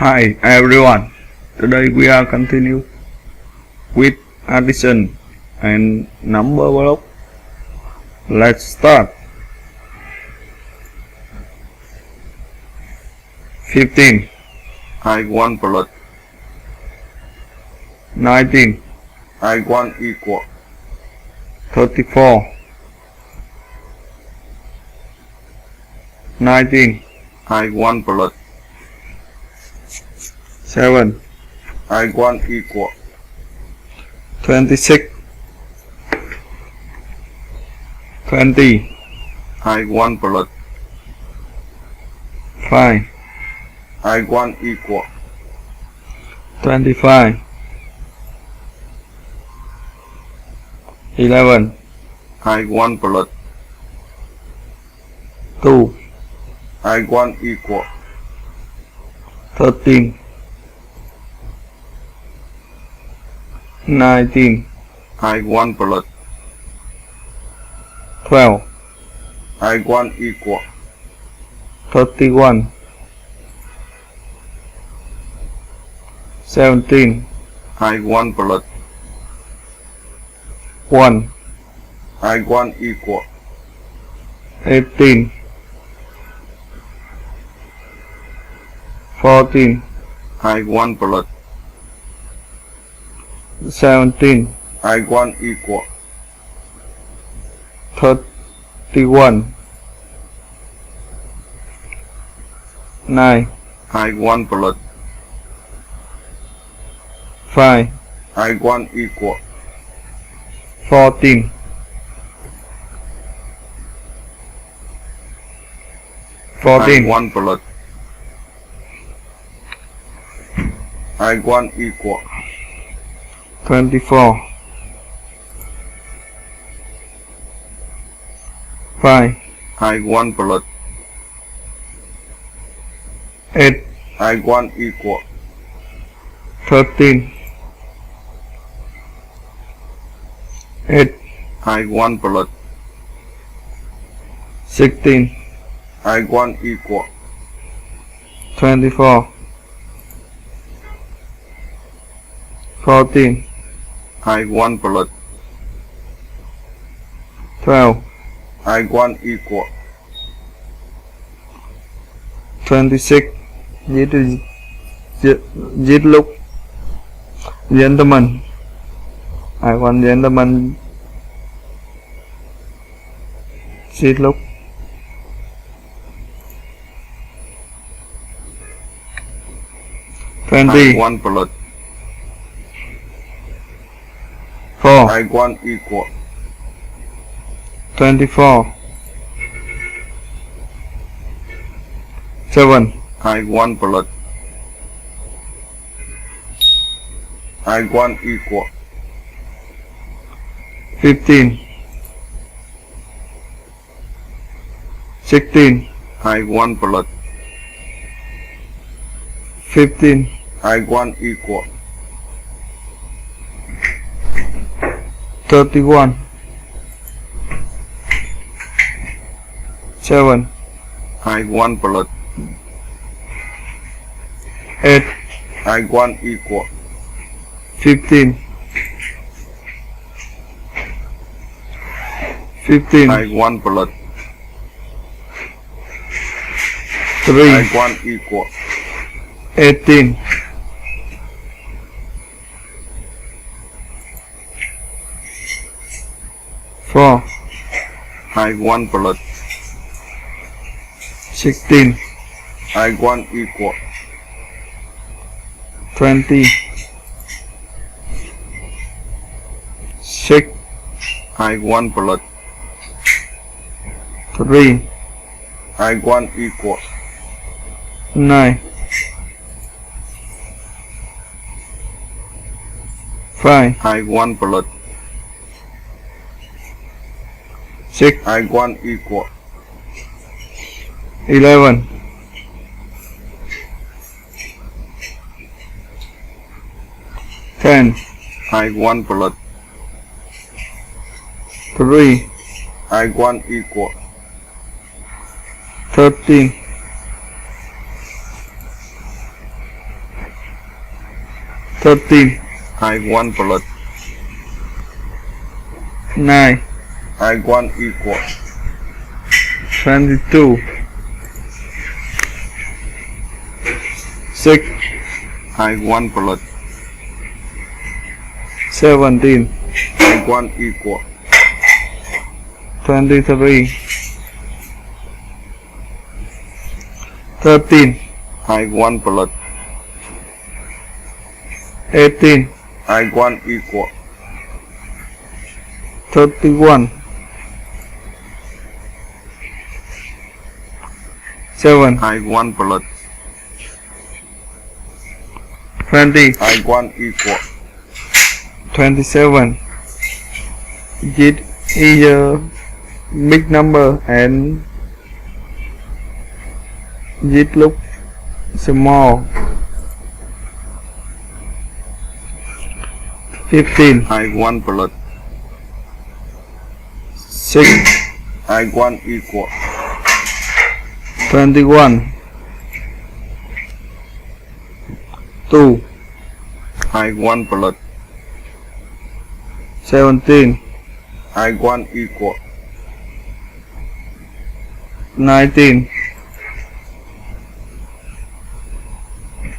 Hi everyone, today we are continue with addition and number block. Let's start. 15, I1 plus 19, I1 equal 34, 19, I1 plus 7, I1 equal 26, 20, I1 plus 5, I1 equal 25, 11, I1 plus 2, I1 equal 13, 19, I1 plus 12, I1 equal 31, 17, I1 plus 1, I1 equal 18, 14, I1 plus 17, I1 equal 31, 9, I1 plus 5, I1 equal 14, 14, I1 plus I1 equal 24, 5, I1 plus 8, I1 equal 13, 8, I1 plus 16, I1 equal 24, 14, I1 plus 12, I1 equal 26. Viết lúc gentleman. I want gentleman. Viết lúc 20, I1 plus 4, I1 equal 24, 7, I1 plus I1 equal 15, 16, I1 plus 15, I1 equal 31, 7, I1 plus 8, I1 equal 15, 15, I1 plus 3, I1 equal 18, 4, I1 plus 16, I1 equal 20, 6, I1 plus 3, I1 equal 9, 5, I1 plus 6, I1 equal 11, 10, I1 plus 3, I1 equal 13, 13, I want blood. 9, I want equal. 22, 6, I want blood. 17, I want equal. 23, 13, I want blood. 18, I want equal. 31, 7, I want blood. 20, I want equal. 27. It is a big number and it looks small. 15, I want blood. 6, I want equal. 21, 2, I want blood. 17, I want equal. 19,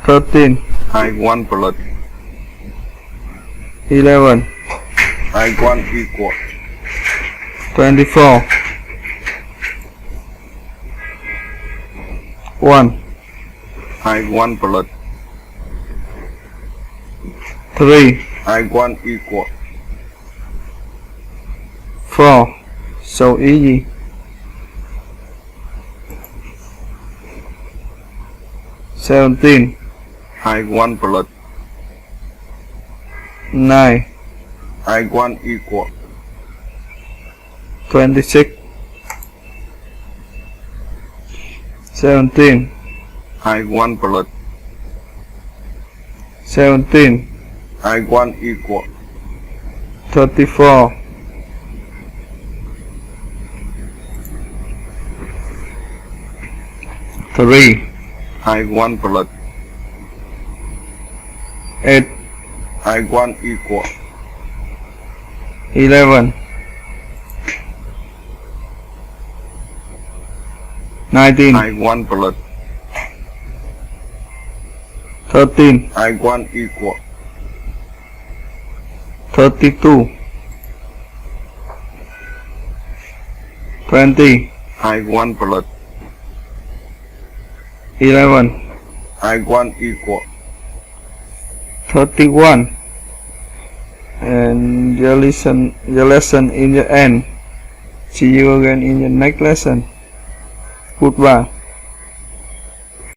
13, I want blood. 11, I want equal. 24, 1, I want blood. 3, I want equal. 4. So easy. 17, I want blood. 9, I want equal. 26, 17, I want blood. 17, I want equal. 34, 3, I want blood. 8, I want equal. 11, 19, I want blood. 13, I want equal. 32, 20, I want blood. 11, I want equal. 31, and your lesson in the end. See you again in the next lesson. Goodbye.